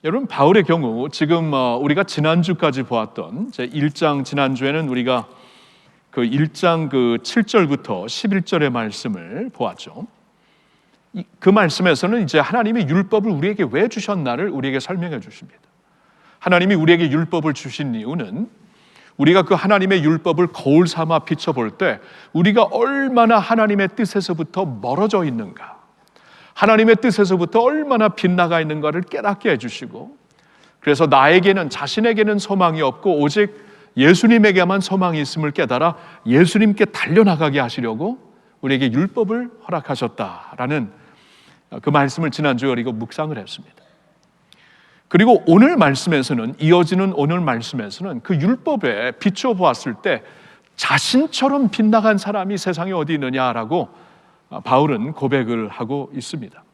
여러분, 바울의 경우 지금 우리가 지난주까지 보았던 제 1장, 지난주에는 우리가 그 1장 그 7절부터 11절의 말씀을 보았죠. 그 말씀에서는 이제 하나님이 율법을 우리에게 왜 주셨나를 우리에게 설명해 주십니다. 하나님이 우리에게 율법을 주신 이유는 우리가 그 하나님의 율법을 거울 삼아 비춰볼 때 우리가 얼마나 하나님의 뜻에서부터 멀어져 있는가, 하나님의 뜻에서부터 얼마나 빗나가 있는가를 깨닫게 해주시고, 그래서 나에게는, 자신에게는 소망이 없고 오직 예수님에게만 소망이 있음을 깨달아 예수님께 달려나가게 하시려고 우리에게 율법을 허락하셨다라는 그 말씀을 지난주에 우리가 묵상을 했습니다. 그리고 오늘 말씀에서는, 이어지는 오늘 말씀에서는 그 율법에 비추어 보았을 때 자신처럼 빗나간 사람이 세상에 어디 있느냐라고 바울은 고백을 하고 있습니다.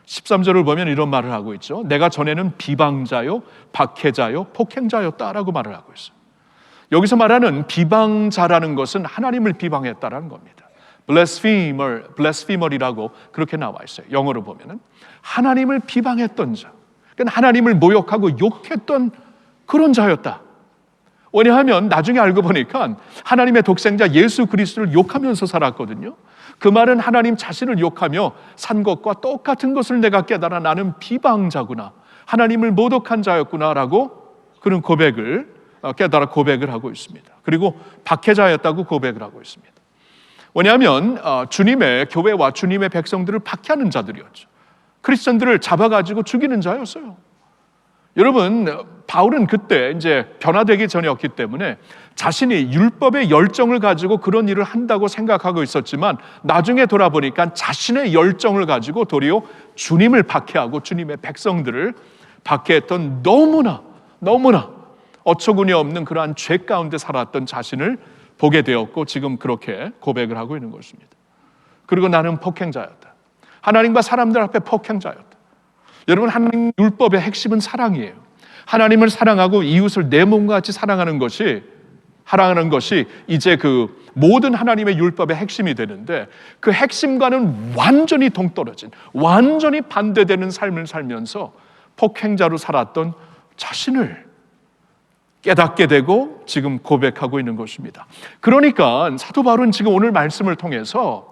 13절을 보면 이런 말을 하고 있죠. 내가 전에는 비방자요, 박해자요, 폭행자였다라고 말을 하고 있어요. 여기서 말하는 비방자라는 것은 하나님을 비방했다라는 겁니다. blasphemer이라고 그렇게 나와 있어요. 영어로 보면은 하나님을 비방했던 자, 그러니까 하나님을 모욕하고 욕했던 그런 자였다. 왜냐하면 나중에 알고 보니까 하나님의 독생자 예수 그리스도를 욕하면서 살았거든요. 그 말은 하나님 자신을 욕하며 산 것과 똑같은 것을 내가 깨달아 나는 비방자구나, 하나님을 모독한 자였구나라고 그런 고백을 깨달아 고백을 하고 있습니다. 그리고 박해자였다고 고백을 하고 있습니다. 왜냐하면 주님의 교회와 주님의 백성들을 박해하는 자들이었죠. 크리스천들을 잡아가지고 죽이는 자였어요. 여러분, 바울은 그때 이제 변화되기 전이었기 때문에 자신이 율법의 열정을 가지고 그런 일을 한다고 생각하고 있었지만 나중에 돌아보니까 자신의 열정을 가지고 도리어 주님을 박해하고 주님의 백성들을 박해했던 너무나 어처구니 없는 그러한 죄 가운데 살았던 자신을 보게 되었고 지금 그렇게 고백을 하고 있는 것입니다. 그리고 나는 폭행자였다. 하나님과 사람들 앞에 폭행자였다. 여러분, 하나님 율법의 핵심은 사랑이에요. 하나님을 사랑하고 이웃을 내 몸과 같이 사랑하는 것이 이제 그 모든 하나님의 율법의 핵심이 되는데, 그 핵심과는 완전히 동떨어진, 완전히 반대되는 삶을 살면서 폭행자로 살았던 자신을 깨닫게 되고 지금 고백하고 있는 것입니다. 그러니까 사도 바울은 지금 오늘 말씀을 통해서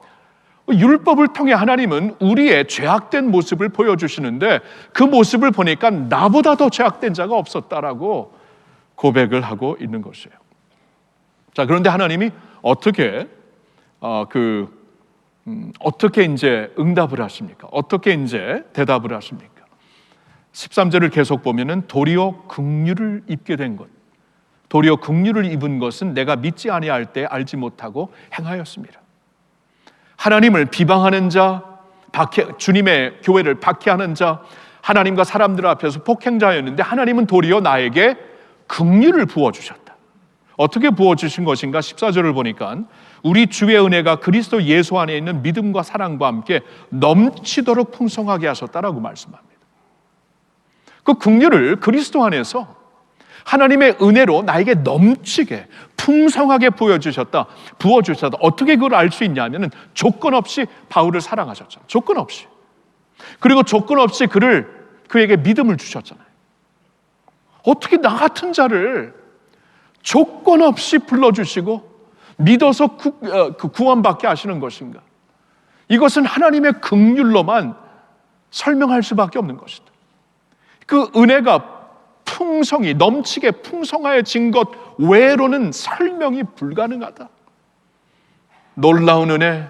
율법을 통해 하나님은 우리의 죄악된 모습을 보여주시는데 그 모습을 보니까 나보다 더 죄악된 자가 없었다라고 고백을 하고 있는 것이에요. 자, 그런데 하나님이 어떻게 이제 응답을 하십니까? 어떻게 이제 대답을 하십니까? 13절을 계속 보면은 도리어 긍휼을 입게 된 것, 도리어 긍휼을 입은 것은 내가 믿지 아니할 때 알지 못하고 행하였습니다. 하나님을 비방하는 자, 주님의 교회를 박해하는 자, 하나님과 사람들 앞에서 폭행자였는데 하나님은 도리어 나에게 긍휼을 부어주셨다. 어떻게 부어주신 것인가? 14절을 보니까 우리 주의 은혜가 그리스도 예수 안에 있는 믿음과 사랑과 함께 넘치도록 풍성하게 하셨다라고 말씀합니다. 그 긍휼을 그리스도 안에서 하나님의 은혜로 나에게 넘치게 풍성하게 부어주셨다. 어떻게 그걸 알 수 있냐면 조건 없이 바울을 사랑하셨잖아요. 조건 없이. 그리고 조건 없이 그에게 믿음을 주셨잖아요. 어떻게 나 같은 자를 조건 없이 불러주시고 믿어서 구원받게 하시는 것인가? 이것은 하나님의 긍휼로만 설명할 수밖에 없는 것이다. 그 은혜가 풍성히 넘치게 풍성해진 것 외로는 설명이 불가능하다. 놀라운 은혜,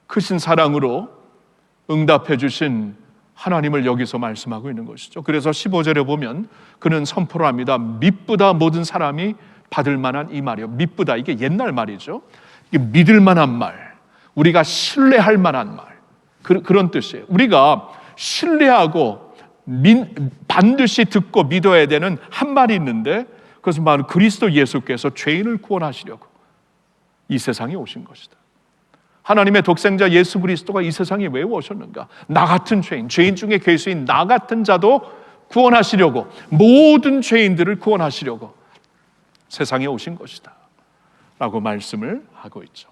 크신 사랑으로 응답해 주신 하나님을 여기서 말씀하고 있는 것이죠. 그래서 15절에 보면 그는 선포를 합니다. 미쁘다 모든 사람이 받을 만한 이 말이요. 미쁘다, 이게 옛날 말이죠. 이게 믿을 만한 말, 우리가 신뢰할 만한 말, 그런 뜻이에요. 우리가 신뢰하고 반드시 듣고 믿어야 되는 한 말이 있는데 그것은 바로 그리스도 예수께서 죄인을 구원하시려고 이 세상에 오신 것이다. 하나님의 독생자 예수 그리스도가 이 세상에 왜 오셨는가? 나 같은 죄인 중에 괴수인 나 같은 자도 구원하시려고, 모든 죄인들을 구원하시려고 세상에 오신 것이다 라고 말씀을 하고 있죠.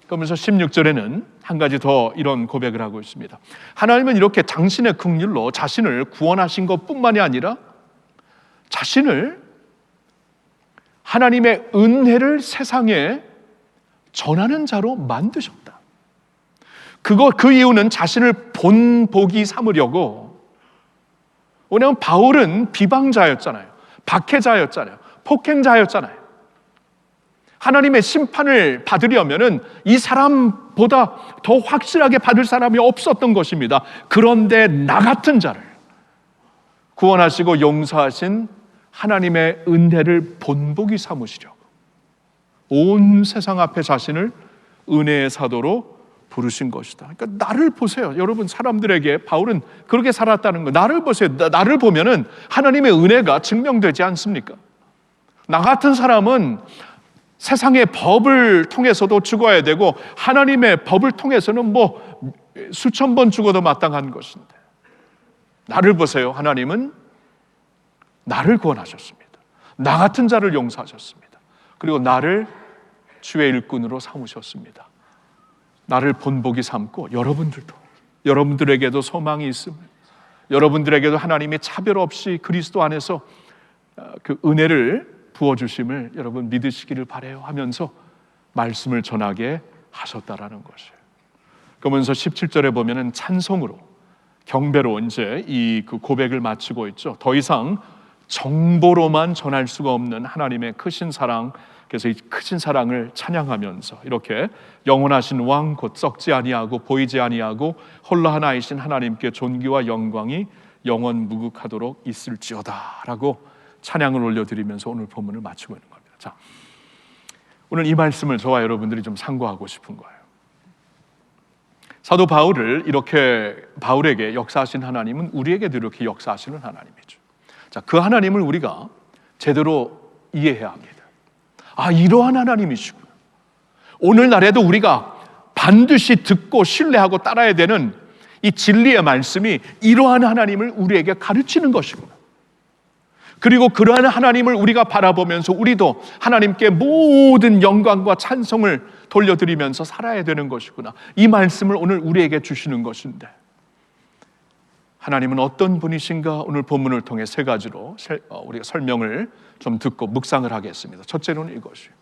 그러면서 16절에는 한 가지 더 이런 고백을 하고 있습니다. 하나님은 이렇게 당신의 긍휼로 자신을 구원하신 것뿐만이 아니라 자신을 하나님의 은혜를 세상에 전하는 자로 만드셨다. 그 이유는 자신을 본보기 삼으려고. 왜냐하면 바울은 비방자였잖아요. 박해자였잖아요. 폭행자였잖아요. 하나님의 심판을 받으려면은 이 사람보다 더 확실하게 받을 사람이 없었던 것입니다. 그런데 나 같은 자를 구원하시고 용서하신 하나님의 은혜를 본보기 삼으시려고 온 세상 앞에 자신을 은혜의 사도로 부르신 것이다. 그러니까 나를 보세요. 여러분, 사람들에게 바울은 그렇게 살았다는 거. 나를 보세요. 나를 보면은 하나님의 은혜가 증명되지 않습니까? 나 같은 사람은 세상의 법을 통해서도 죽어야 되고 하나님의 법을 통해서는 뭐 수천 번 죽어도 마땅한 것인데, 나를 보세요. 하나님은 나를 구원하셨습니다. 나 같은 자를 용서하셨습니다. 그리고 나를 주의 일꾼으로 삼으셨습니다. 나를 본보기 삼고 여러분들에게도 소망이 있음을, 여러분들에게도 하나님이 차별 없이 그리스도 안에서 그 은혜를 부어주심을 여러분 믿으시기를 바라요 하면서 말씀을 전하게 하셨다라는 것이에요. 그러면서 17절에 보면은 찬송으로, 경배로 이제 이 그 고백을 마치고 있죠. 더 이상 정보로만 전할 수가 없는 하나님의 크신 사랑, 그래서 이 크신 사랑을 찬양하면서 이렇게 영원하신 왕 곧 썩지 아니하고 보이지 아니하고 홀로 하나이신 하나님께 존귀와 영광이 영원 무궁하도록 있을지어다라고 찬양을 올려드리면서 오늘 본문을 마치고 있는 겁니다. 자, 오늘 이 말씀을 저와 여러분들이 좀 상고하고 싶은 거예요. 사도 바울에게 역사하신 하나님은 우리에게도 이렇게 역사하시는 하나님이죠. 자, 그 하나님을 우리가 제대로 이해해야 합니다. 아, 이러한 하나님이시구나. 오늘날에도 우리가 반드시 듣고 신뢰하고 따라야 되는 이 진리의 말씀이 이러한 하나님을 우리에게 가르치는 것이구나. 그리고 그러한 하나님을 우리가 바라보면서 우리도 하나님께 모든 영광과 찬송을 돌려드리면서 살아야 되는 것이구나. 이 말씀을 오늘 우리에게 주시는 것인데, 하나님은 어떤 분이신가? 오늘 본문을 통해 세 가지로 우리가 설명을 좀 듣고 묵상을 하겠습니다. 첫째로는 이것이에요.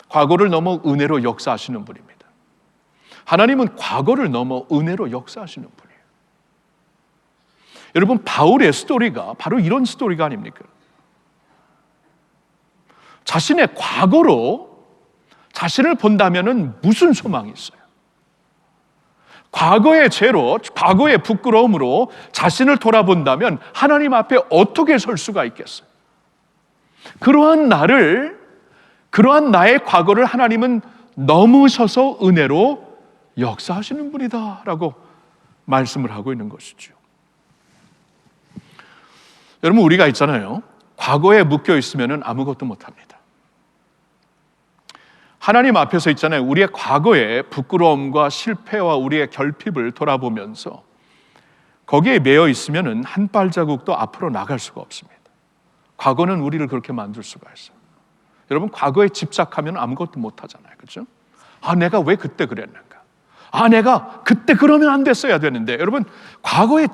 과거를 넘어 은혜로 역사하시는 분입니다. 하나님은 과거를 넘어 은혜로 역사하시는 분이에요. 여러분, 바울의 스토리가 바로 이런 스토리가 아닙니까? 자신의 과거로 자신을 본다면은 무슨 소망이 있어요? 과거의 죄로, 과거의 부끄러움으로 자신을 돌아본다면 하나님 앞에 어떻게 설 수가 있겠어요? 그러한 나의 과거를 하나님은 넘으셔서 은혜로 역사하시는 분이다라고 말씀을 하고 있는 것이죠. 여러분, 우리가 있잖아요. 과거에 묶여 있으면 아무것도 못합니다. 하나님 앞에서 있잖아요. 우리의 과거의 부끄러움과 실패와 우리의 결핍을 돌아보면서 거기에 매여 있으면 한 발자국도 앞으로 나갈 수가 없습니다. 과거는 우리를 그렇게 만들 수가 있어요. 여러분, 과거에 집착하면 아무것도 못하잖아요. 그렇죠? 아, 내가 왜 그때 그랬는가? 아, 내가 그때 그러면 안 됐어야 되는데. 여러분, 과거에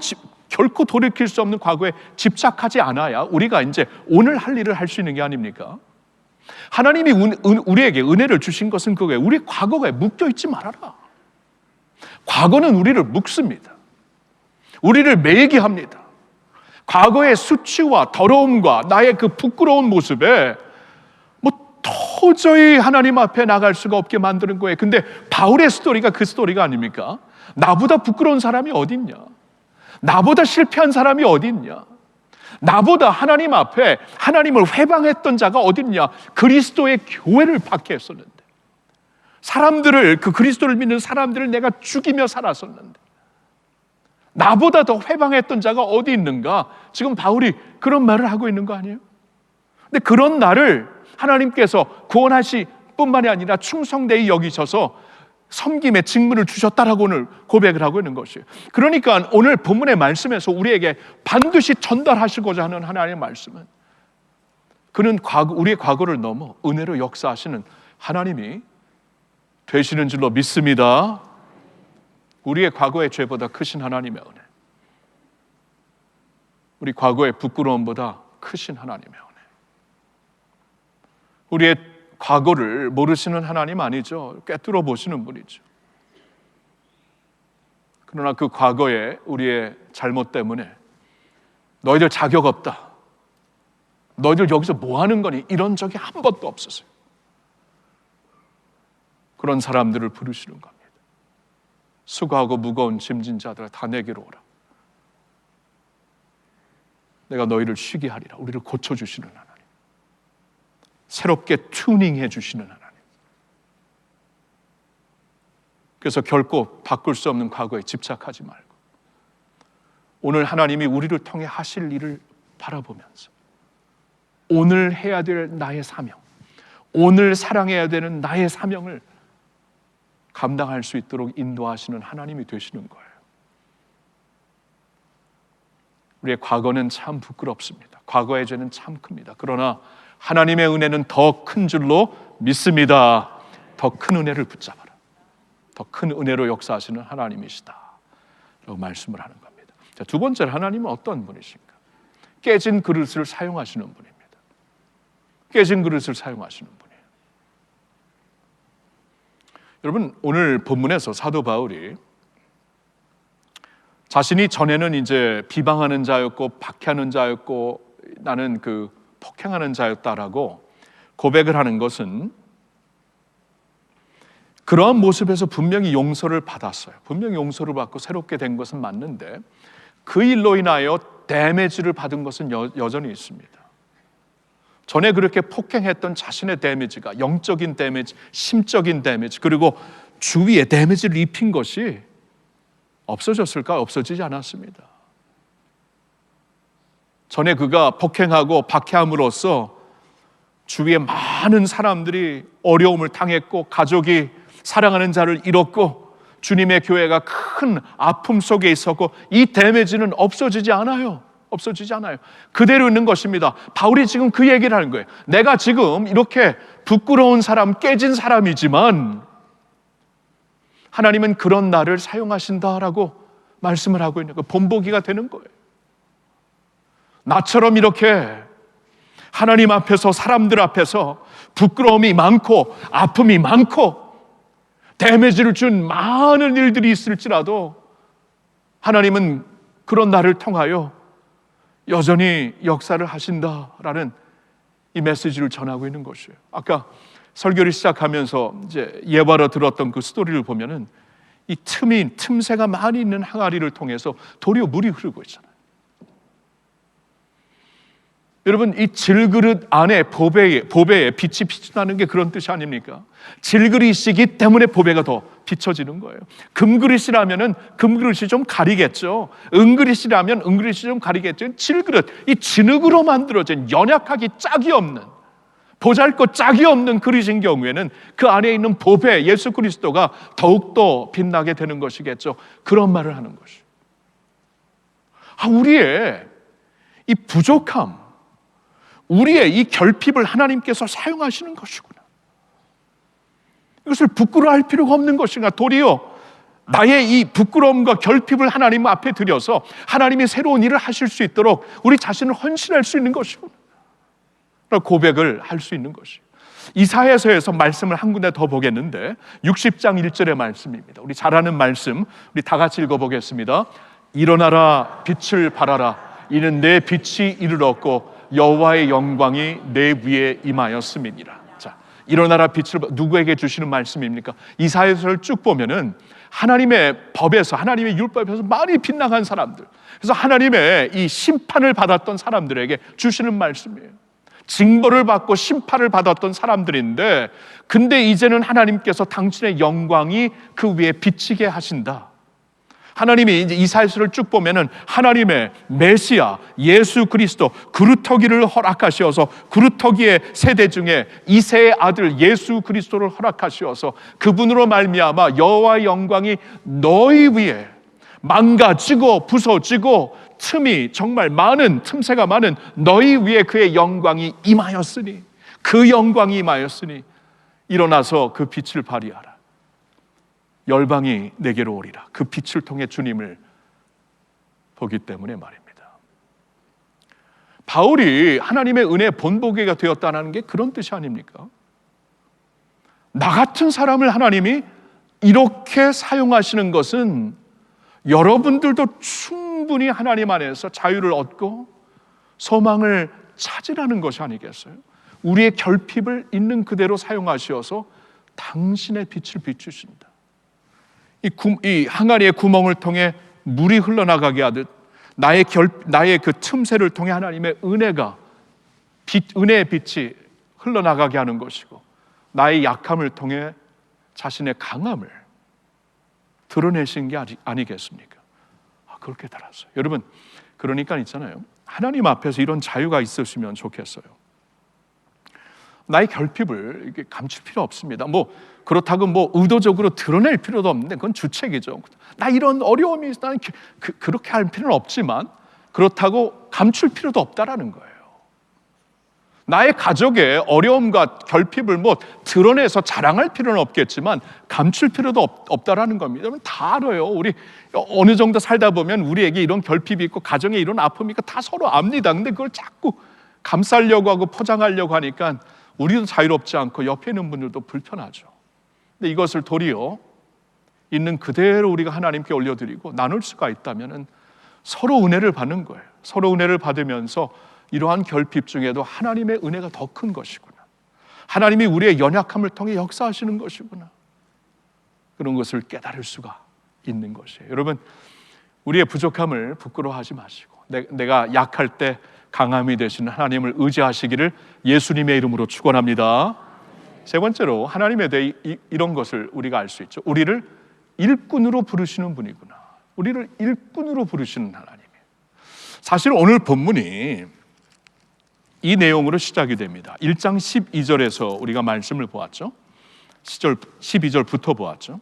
결코 돌이킬 수 없는 과거에 집착하지 않아야 우리가 이제 오늘 할 일을 할 수 있는 게 아닙니까? 하나님이 우리에게 은혜를 주신 것은 그거예요. 우리 과거에 묶여있지 말아라. 과거는 우리를 묶습니다. 우리를 매이게 합니다. 과거의 수치와 더러움과 나의 그 부끄러운 모습에 뭐 도저히 하나님 앞에 나갈 수가 없게 만드는 거예요. 근데 바울의 스토리가 그 스토리가 아닙니까? 나보다 부끄러운 사람이 어딨냐? 나보다 실패한 사람이 어딨냐? 나보다 하나님 앞에 하나님을 회방했던 자가 어딨냐? 그리스도의 교회를 박해했었는데, 사람들을, 그 그리스도를 믿는 사람들을 내가 죽이며 살았었는데, 나보다 더 회방했던 자가 어디 있는가? 지금 바울이 그런 말을 하고 있는 거 아니에요? 근데 그런 나를 하나님께서 구원하시 뿐만이 아니라 충성되이 여기셔서 섬김의 직분을 주셨다라고 오늘 고백을 하고 있는 것이에요. 그러니까 오늘 본문의 말씀에서 우리에게 반드시 전달하시고자 하는 하나님의 말씀은, 그는 우리의 과거를 넘어 은혜로 역사하시는 하나님이 되시는 줄로 믿습니다. 우리의 과거의 죄보다 크신 하나님의 은혜, 우리 과거의 부끄러움보다 크신 하나님의 은혜, 우리의 과거를 모르시는 하나님 아니죠. 꿰뚫어 보시는 분이죠. 그러나 그 과거에 우리의 잘못 때문에 너희들 자격 없다, 너희들 여기서 뭐 하는 거니, 이런 적이 한 번도 없었어요. 그런 사람들을 부르시는 겁니다. 수고하고 무거운 짐진 자들아 다 내게로 오라. 내가 너희를 쉬게 하리라. 우리를 고쳐주시는 하나님, 새롭게 튜닝해 주시는 하나님. 그래서 결코 바꿀 수 없는 과거에 집착하지 말고 오늘 하나님이 우리를 통해 하실 일을 바라보면서 오늘 해야 될 나의 사명, 오늘 사랑해야 되는 나의 사명을 감당할 수 있도록 인도하시는 하나님이 되시는 거예요. 우리의 과거는 참 부끄럽습니다. 과거의 죄는 참 큽니다. 그러나 하나님의 은혜는 더 큰 줄로 믿습니다. 더 큰 은혜를 붙잡아라. 더 큰 은혜로 역사하시는 하나님이시다 라고 말씀을 하는 겁니다. 자, 두 번째로 하나님은 어떤 분이신가? 깨진 그릇을 사용하시는 분입니다. 깨진 그릇을 사용하시는 분이에요. 여러분, 오늘 본문에서 사도 바울이 자신이 전에는 이제 비방하는 자였고 박해하는 자였고 나는 그 폭행하는 자였다라고 고백을 하는 것은 그러한 모습에서 분명히 용서를 받았어요. 분명히 용서를 받고 새롭게 된 것은 맞는데 그 일로 인하여 데미지를 받은 것은 여전히 있습니다. 전에 그렇게 폭행했던 자신의 데미지가 영적인 데미지, 심적인 데미지, 그리고 주위에 데미지를 입힌 것이 없어졌을까? 없어지지 않았습니다. 전에 그가 폭행하고 박해함으로써 주위에 많은 사람들이 어려움을 당했고 가족이 사랑하는 자를 잃었고 주님의 교회가 큰 아픔 속에 있었고 이 데미지는 없어지지 않아요. 없어지지 않아요. 그대로 있는 것입니다. 바울이 지금 그 얘기를 하는 거예요. 내가 지금 이렇게 부끄러운 사람, 깨진 사람이지만 하나님은 그런 나를 사용하신다라고 말씀을 하고 있는 거예요. 본보기가 되는 거예요. 나처럼 이렇게 하나님 앞에서, 사람들 앞에서 부끄러움이 많고 아픔이 많고 데미지를 준 많은 일들이 있을지라도 하나님은 그런 나를 통하여 여전히 역사를 하신다라는 이 메시지를 전하고 있는 것이에요. 아까 설교를 시작하면서 이제 예화로 들었던 그 스토리를 보면은 이 틈새가 많이 있는 항아리를 통해서 도리어 물이 흐르고 있잖아요. 여러분, 이 질그릇 안에 보배에 빛이 비춰나는 게 그런 뜻이 아닙니까? 질그릇이기 때문에 보배가 더 비춰지는 거예요. 금그릇이라면은 금그릇이 좀 가리겠죠. 은그릇이라면 은그릇이 좀 가리겠죠. 질그릇, 이 진흙으로 만들어진 연약하기 짝이 없는, 보잘것 짝이 없는 그릇인 경우에는 그 안에 있는 보배, 예수 그리스도가 더욱더 빛나게 되는 것이겠죠. 그런 말을 하는 것이에요. 우리의 이 부족함, 우리의 이 결핍을 하나님께서 사용하시는 것이구나. 이것을 부끄러워할 필요가 없는 것인가. 도리어 나의 이 부끄러움과 결핍을 하나님 앞에 드려서 하나님이 새로운 일을 하실 수 있도록 우리 자신을 헌신할 수 있는 것이구나 고백을 할 수 있는 것이에요. 이사야서에서 말씀을 한 군데 더 보겠는데 60장 1절의 말씀입니다. 우리 잘 아는 말씀, 우리 다 같이 읽어보겠습니다. 일어나라, 빛을 발하라. 이는 내 빛이 이르렀고 여호와의 영광이 내 위에 임하였음이니라. 자, 일어나라, 빛을 누구에게 주시는 말씀입니까? 이사야서를 쭉 보면은 하나님의 법에서, 하나님의 율법에서 많이 빗나간 사람들, 그래서 하나님의 이 심판을 받았던 사람들에게 주시는 말씀이에요. 징벌을 받고 심판을 받았던 사람들인데, 근데 이제는 하나님께서 당신의 영광이 그 위에 비치게 하신다. 하나님이 이제 이사야서를 쭉 보면은 하나님의 메시아 예수 그리스도 그루터기를 허락하시어서 그루터기의 세대 중에 이세의 아들 예수 그리스도를 허락하시어서 그분으로 말미암아 여호와의 영광이 너희 위에 망가지고 부서지고 틈이 정말 많은, 틈새가 많은 너희 위에 그의 영광이 임하였으니, 그 영광이 임하였으니 일어나서 그 빛을 발휘하라. 열방이 내게로 오리라. 그 빛을 통해 주님을 보기 때문에 말입니다. 바울이 하나님의 은혜의 본보기가 되었다는 게 그런 뜻이 아닙니까? 나 같은 사람을 하나님이 이렇게 사용하시는 것은 여러분들도 충분히 하나님 안에서 자유를 얻고 소망을 찾으라는 것이 아니겠어요? 우리의 결핍을 있는 그대로 사용하셔서 당신의 빛을 비추신다. 이 항아리의 구멍을 통해 물이 흘러나가게 하듯 나의 그 틈새를 통해 하나님의 은혜의 빛이 흘러나가게 하는 것이고, 나의 약함을 통해 자신의 강함을 드러내신 게 아니겠습니까? 그렇게 달았어요. 여러분, 그러니까 있잖아요. 하나님 앞에서 이런 자유가 있으시면 좋겠어요. 나의 결핍을 이렇게 감출 필요 없습니다. 그렇다고 의도적으로 드러낼 필요도 없는데 그건 주책이죠. 나 이런 어려움이 있어. 나는 그렇게 할 필요는 없지만 그렇다고 감출 필요도 없다라는 거예요. 나의 가족의 어려움과 결핍을 드러내서 자랑할 필요는 없겠지만 감출 필요도 없다라는 겁니다. 다 알아요. 우리 어느 정도 살다 보면 우리에게 이런 결핍이 있고 가정에 이런 아픔이 있고 다 서로 압니다. 근데 그걸 자꾸 감싸려고 하고 포장하려고 하니까 우리도 자유롭지 않고 옆에 있는 분들도 불편하죠. 근데 이것을 도리어 있는 그대로 우리가 하나님께 올려드리고 나눌 수가 있다면 서로 은혜를 받는 거예요. 서로 은혜를 받으면서 이러한 결핍 중에도 하나님의 은혜가 더 큰 것이구나, 하나님이 우리의 연약함을 통해 역사하시는 것이구나, 그런 것을 깨달을 수가 있는 것이에요. 여러분, 우리의 부족함을 부끄러워하지 마시고 내가 약할 때 강함이 되시는 하나님을 의지하시기를 예수님의 이름으로 축원합니다. 세 번째로 하나님에 대해 이런 것을 우리가 알 수 있죠. 우리를 일꾼으로 부르시는 분이구나. 우리를 일꾼으로 부르시는 하나님이에요. 사실 오늘 본문이 이 내용으로 시작이 됩니다. 1장 12절에서 우리가 말씀을 보았죠. 12절부터 보았죠.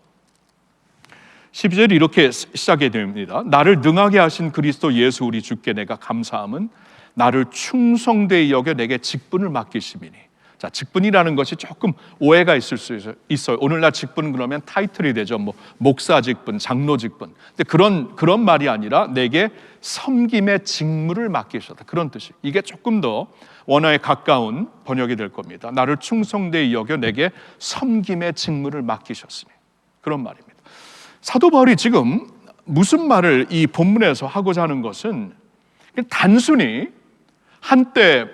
12절이 이렇게 시작이 됩니다. 나를 능하게 하신 그리스도 예수 우리 주께 내가 감사함은 나를 충성되이 여겨 내게 직분을 맡기심이니. 자, 직분이라는 것이 조금 오해가 있을 수 있어요. 오늘날 직분은 그러면 타이틀이 되죠. 목사 직분, 장로 직분. 근데 그런 말이 아니라 내게 섬김의 직무를 맡기셨다, 그런 뜻이. 이게 조금 더 원어에 가까운 번역이 될 겁니다. 나를 충성되이 여겨 내게 섬김의 직무를 맡기셨으니, 그런 말입니다. 사도 바울이 지금 무슨 말을 이 본문에서 하고자 하는 것은 단순히 한때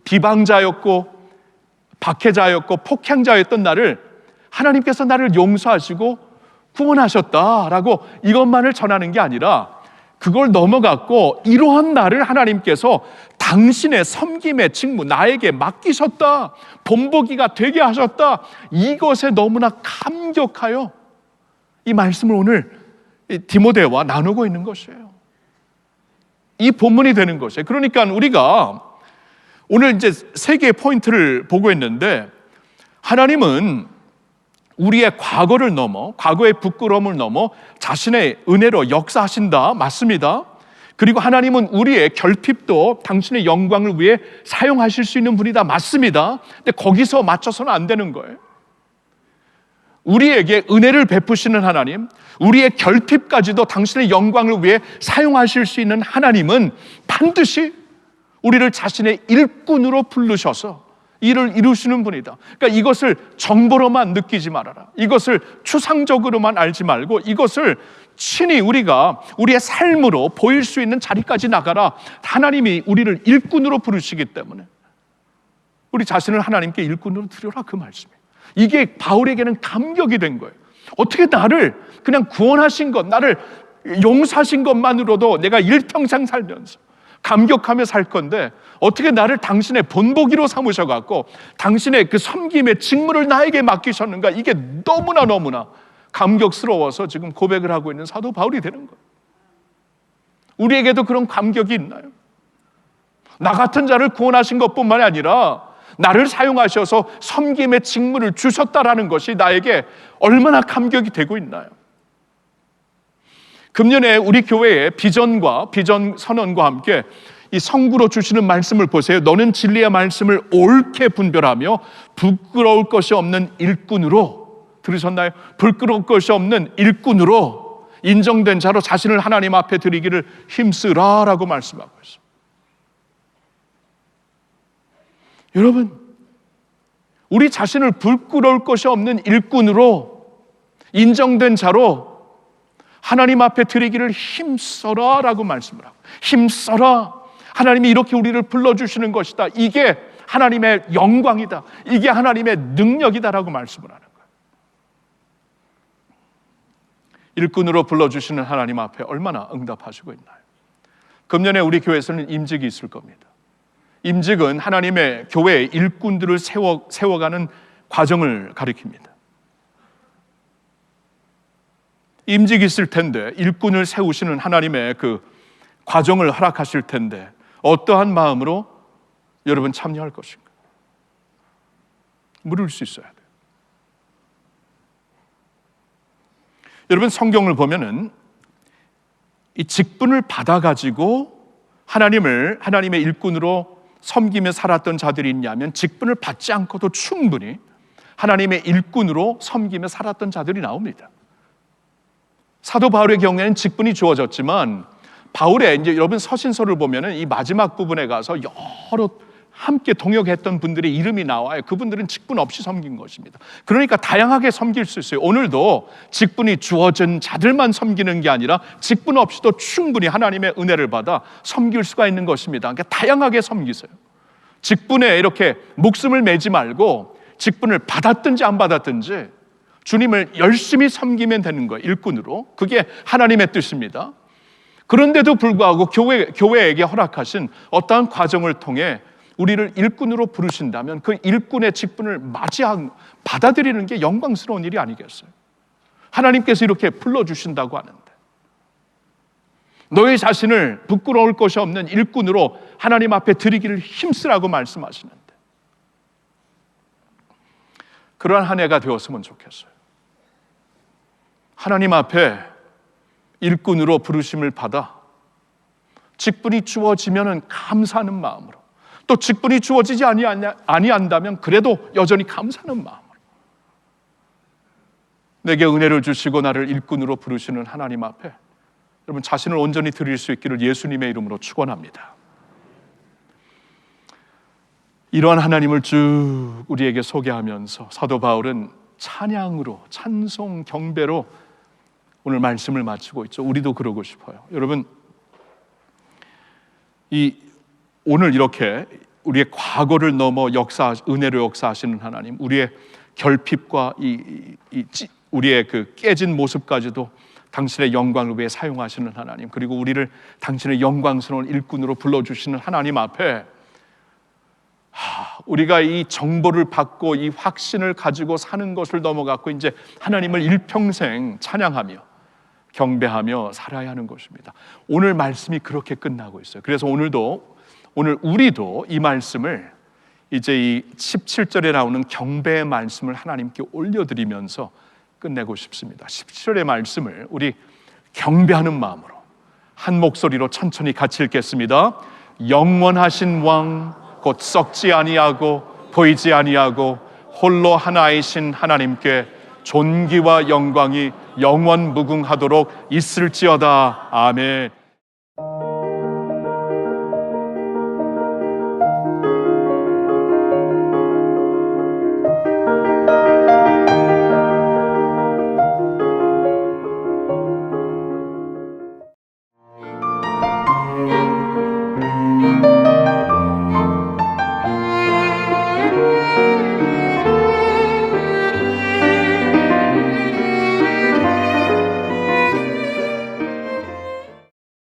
비방자였고 박해자였고 폭행자였던 나를 하나님께서 나를 용서하시고 구원하셨다라고 이것만을 전하는 게 아니라 그걸 넘어갔고 이러한 나를 하나님께서 당신의 섬김의 직무 나에게 맡기셨다, 본보기가 되게 하셨다, 이것에 너무나 감격하여 이 말씀을 오늘 디모데와 나누고 있는 것이에요. 이 본문이 되는 것이에요. 그러니까 우리가 오늘 이제 세 개의 포인트를 보고 있는데, 하나님은 우리의 과거를 넘어, 과거의 부끄러움을 넘어 자신의 은혜로 역사하신다, 맞습니다. 그리고 하나님은 우리의 결핍도 당신의 영광을 위해 사용하실 수 있는 분이다, 맞습니다. 근데 거기서 맞춰서는 안 되는 거예요. 우리에게 은혜를 베푸시는 하나님, 우리의 결핍까지도 당신의 영광을 위해 사용하실 수 있는 하나님은 반드시 우리를 자신의 일꾼으로 부르셔서 일을 이루시는 분이다. 그러니까 이것을 정보로만 느끼지 말아라. 이것을 추상적으로만 알지 말고 이것을 친히 우리가 우리의 삶으로 보일 수 있는 자리까지 나가라. 하나님이 우리를 일꾼으로 부르시기 때문에 우리 자신을 하나님께 일꾼으로 드려라, 그 말씀이에요. 이게 바울에게는 감격이 된 거예요. 어떻게 나를 그냥 구원하신 것, 나를 용서하신 것만으로도 내가 일평생 살면서 감격하며 살 건데 어떻게 나를 당신의 본보기로 삼으셔갖고 당신의 그 섬김의 직무를 나에게 맡기셨는가, 이게 너무나 감격스러워서 지금 고백을 하고 있는 사도 바울이 되는 거예요. 우리에게도 그런 감격이 있나요? 나 같은 자를 구원하신 것뿐만이 아니라 나를 사용하셔서 섬김의 직무를 주셨다라는 것이 나에게 얼마나 감격이 되고 있나요? 금년에 우리 교회의 비전 선언과 함께 이 성구로 주시는 말씀을 보세요. 너는 진리의 말씀을 옳게 분별하며 부끄러울 것이 없는 일꾼으로 들으셨나요? 불끄러울 것이 없는 일꾼으로 인정된 자로 자신을 하나님 앞에 드리기를 힘쓰라라고 말씀하고 있습니다. 여러분, 우리 자신을 불끄러울 것이 없는 일꾼으로 인정된 자로 하나님 앞에 드리기를 힘써라라고 말씀을 하고, 힘써라. 하나님이 이렇게 우리를 불러주시는 것이다. 이게 하나님의 영광이다. 이게 하나님의 능력이다라고 말씀을 하는 거예요. 일꾼으로 불러주시는 하나님 앞에 얼마나 응답하시고 있나요? 금년에 우리 교회에서는 임직이 있을 겁니다. 임직은 하나님의 교회의 일꾼들을 세워가는 과정을 가리킵니다. 임직이 있을 텐데, 일꾼을 세우시는 하나님의 그 과정을 허락하실 텐데 어떠한 마음으로 여러분 참여할 것인가? 물을 수 있어야 돼요. 여러분, 성경을 보면은 이 직분을 받아가지고 하나님의 일꾼으로 섬기며 살았던 자들이 있냐면, 직분을 받지 않고도 충분히 하나님의 일꾼으로 섬기며 살았던 자들이 나옵니다. 사도 바울의 경우에는 직분이 주어졌지만, 바울의 이제 여러분 서신서를 보면은 이 마지막 부분에 가서 여러 함께 동역했던 분들의 이름이 나와요. 그분들은 직분 없이 섬긴 것입니다. 그러니까 다양하게 섬길 수 있어요. 오늘도 직분이 주어진 자들만 섬기는 게 아니라 직분 없이도 충분히 하나님의 은혜를 받아 섬길 수가 있는 것입니다. 그러니까 다양하게 섬기세요. 직분에 이렇게 목숨을 매지 말고 직분을 받았든지 안 받았든지 주님을 열심히 섬기면 되는 거예요. 일꾼으로. 그게 하나님의 뜻입니다. 그런데도 불구하고 교회에게 허락하신 어떠한 과정을 통해 우리를 일꾼으로 부르신다면 그 일꾼의 직분을 받아들이는 게 영광스러운 일이 아니겠어요? 하나님께서 이렇게 불러주신다고 하는데, 너희 자신을 부끄러울 것이 없는 일꾼으로 하나님 앞에 드리기를 힘쓰라고 말씀하시는데, 그러한 한 해가 되었으면 좋겠어요. 하나님 앞에 일꾼으로 부르심을 받아 직분이 주어지면 감사하는 마음으로, 또 직분이 주어지지 아니한다면 그래도 여전히 감사하는 마음으로 내게 은혜를 주시고 나를 일꾼으로 부르시는 하나님 앞에 여러분 자신을 온전히 드릴 수 있기를 예수님의 이름으로 축원합니다. 이러한 하나님을 쭉 우리에게 소개하면서 사도 바울은 찬양으로, 찬송, 경배로 오늘 말씀을 마치고 있죠. 우리도 그러고 싶어요. 여러분, 오늘 이렇게 우리의 과거를 넘어 은혜로 역사하시는 하나님, 우리의 결핍과 우리의 그 깨진 모습까지도 당신의 영광을 위해 사용하시는 하나님, 그리고 우리를 당신의 영광스러운 일꾼으로 불러주시는 하나님 앞에 우리가 이 정보를 받고 이 확신을 가지고 사는 것을 넘어갔고 이제 하나님을 일평생 찬양하며 경배하며 살아야 하는 것입니다. 오늘 말씀이 그렇게 끝나고 있어요. 그래서 오늘 우리도 이 말씀을 이제 이 17절에 나오는 경배의 말씀을 하나님께 올려드리면서 끝내고 싶습니다. 17절의 말씀을 우리 경배하는 마음으로 한 목소리로 천천히 같이 읽겠습니다. 영원하신 왕 곧 썩지 아니하고 보이지 아니하고 홀로 하나이신 하나님께 존귀와 영광이 영원 무궁하도록 있을지어다. 아멘.